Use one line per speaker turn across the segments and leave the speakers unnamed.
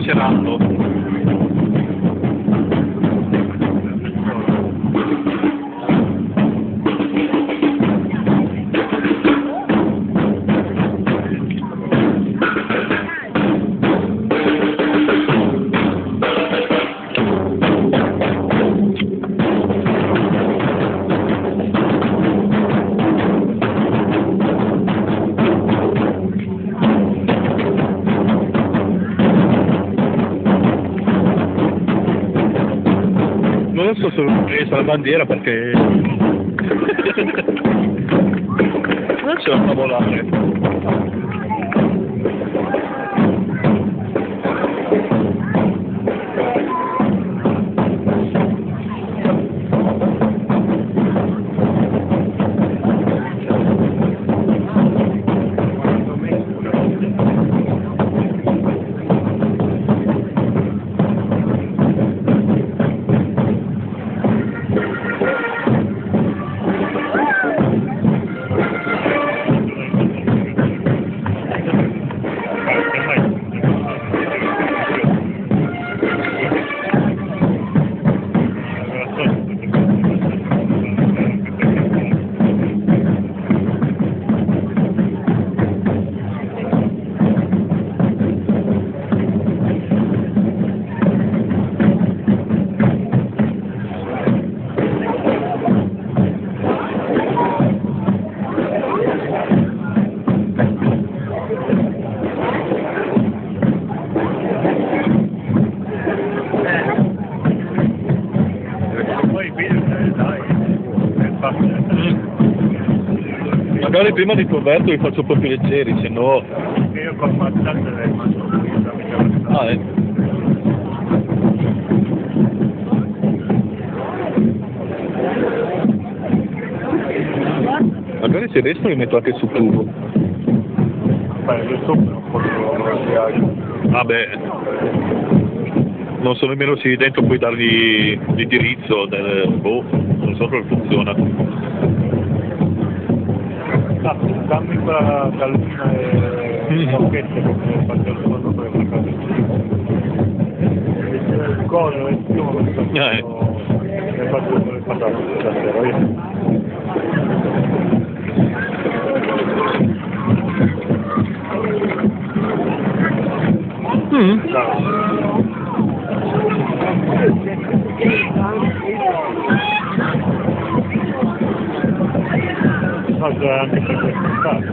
vinceranno. Non so se ho preso la bandiera perché non ce la fa volare. Magari prima di converto li faccio un po' più leggeri, se no...
Io con mazzante le mando.
Ah, Magari se riesco li metto anche sul tubo.
Beh, io sopra non posso...
Vabbè, non so nemmeno se dentro puoi dargli l'indirizzo del... boh, non so come funziona.
Ah, dammi quella gallina e bocchette che faccio il fondo per la casa. Il collo e il piumo che faccio le patate stasera, io. Faccio anche per questo caso.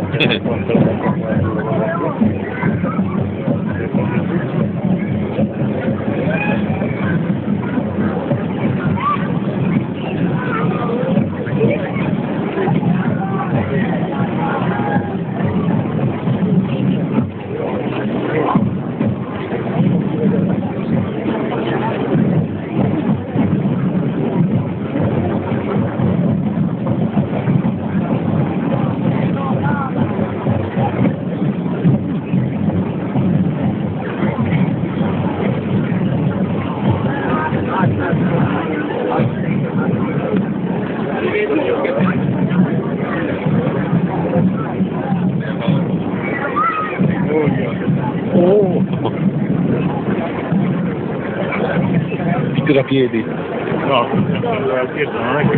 Oh! Tirapiedi.
No, la pietra non è che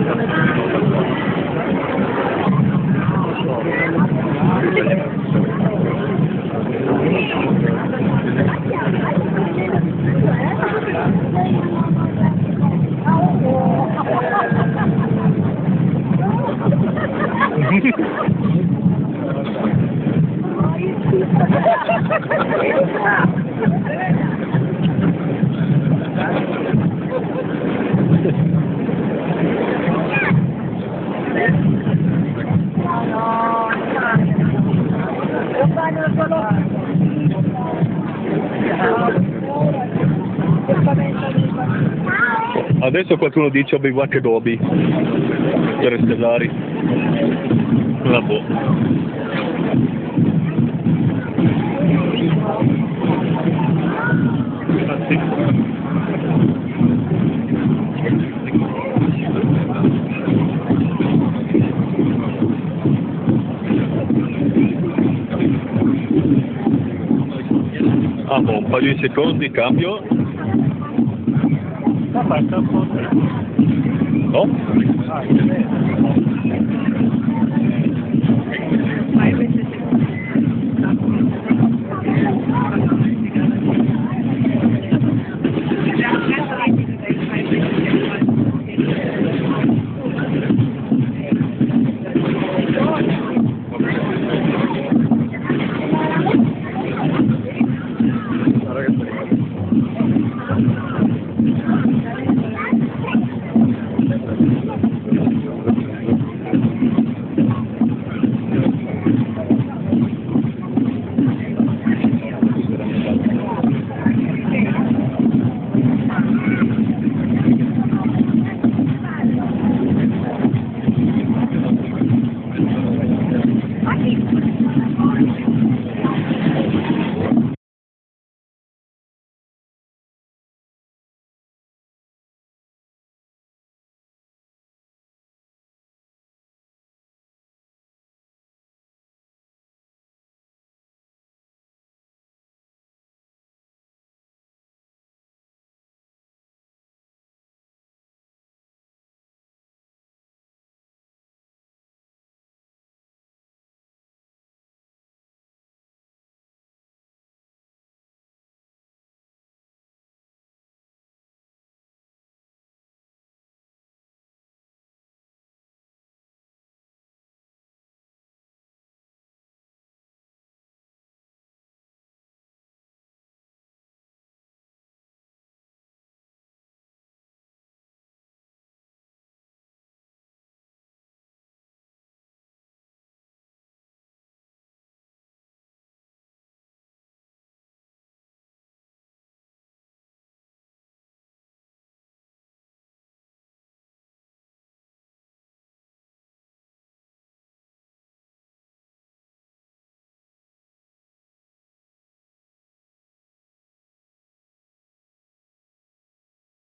Adesso qualcuno dice Obi-Wan Kenobi per stellari. Vabbè. Ah, boh, un paio di secondi, cambio.
Falta un po'.
No?
Ah,